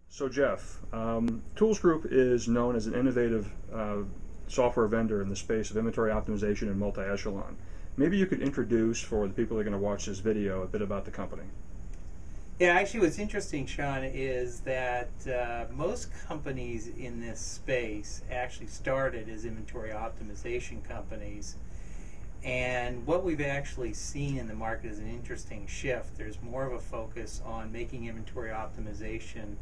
So Jeff, Tools Group is known as an innovative software vendor in the space of inventory optimization and multi-echelon. Maybe you could introduce for the people that are going to watch this video a bit about the company. Yeah, actually what's interesting, Sean, is that most companies in this space actually started as inventory optimization companies. And what we've actually seen in the market is an interesting shift. There's more of a focus on making inventory optimization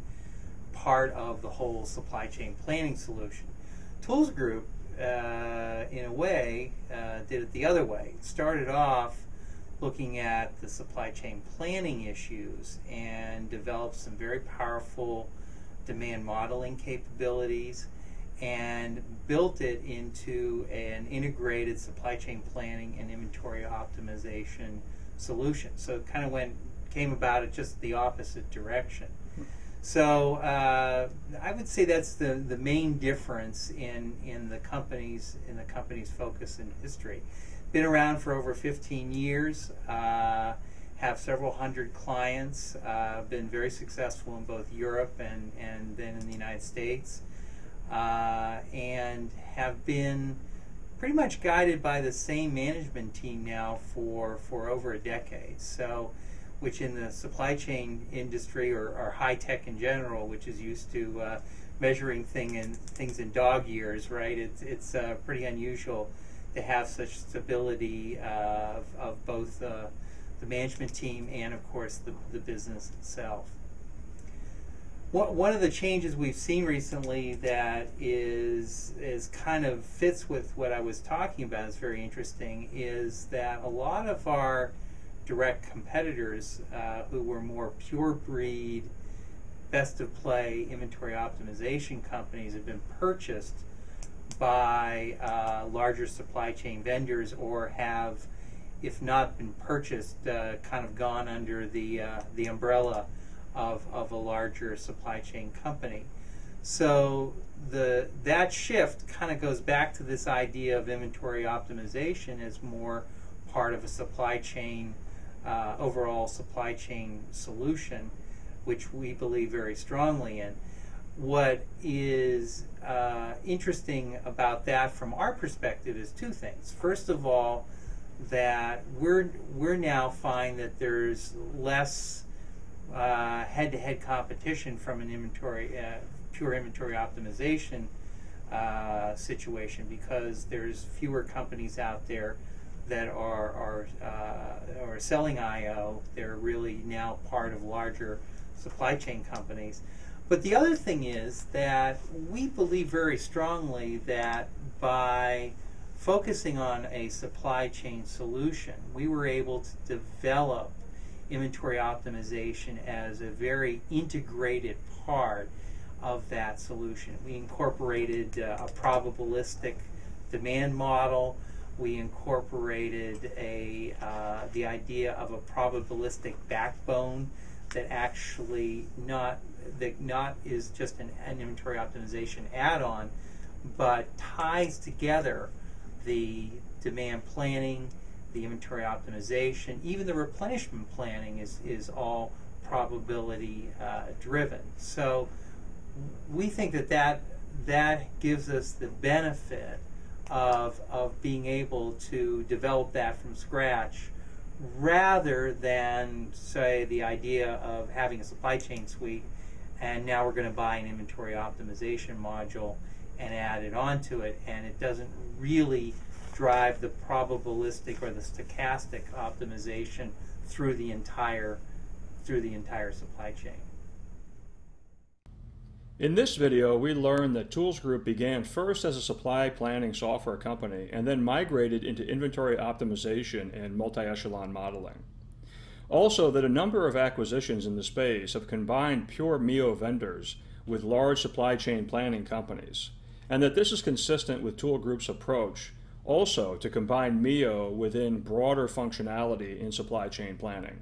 part of the whole supply chain planning solution. Tools Group, in a way, did it the other way. It started off looking at the supply chain planning issues and developed some very powerful demand modeling capabilities and built it into an integrated supply chain planning and inventory optimization solution. So it kind of came about it just the opposite direction. So I would say that's the main difference in the company's focus and history. Been around for over 15 years, have several hundred clients, been very successful in both Europe and then in the United States, and have been pretty much guided by the same management team now for over a decade. So, which in the supply chain industry or high tech in general, which is used to measuring things in dog years, right? It's pretty unusual to have such stability of both the management team and, of course, the business itself. One of the changes we've seen recently that is kind of fits with what I was talking about, is very interesting, is that a lot of our direct competitors who were more pure breed, best of play inventory optimization companies have been purchased by larger supply chain vendors, or have, if not been purchased, kind of gone under the umbrella of a larger supply chain company. So that shift kind of goes back to this idea of inventory optimization as more part of a supply chain, overall supply chain solution, which we believe very strongly in. What is interesting about that from our perspective is two things. First of all, that we're now find that there's less head-to-head competition from an pure inventory optimization situation, because there's fewer companies out there that are selling IO. They're really now part of larger supply chain companies. But the other thing is that we believe very strongly that by focusing on a supply chain solution, we were able to develop inventory optimization as a very integrated part of that solution. We incorporated a probabilistic demand model. We incorporated the idea of a probabilistic backbone that actually not is just an inventory optimization add-on, but ties together the demand planning, the inventory optimization, even the replenishment planning is all probability driven. So we think that gives us the benefit of being able to develop that from scratch, rather than, say, the idea of having a supply chain suite and now we're going to buy an inventory optimization module and add it onto it, and it doesn't really drive the probabilistic or the stochastic optimization through the entire supply chain. In this video, we learned that Tools Group began first as a supply planning software company and then migrated into inventory optimization and multi-echelon modeling. Also, that a number of acquisitions in the space have combined pure MEO vendors with large supply chain planning companies, and that this is consistent with Tool Group's approach also to combine MEO within broader functionality in supply chain planning.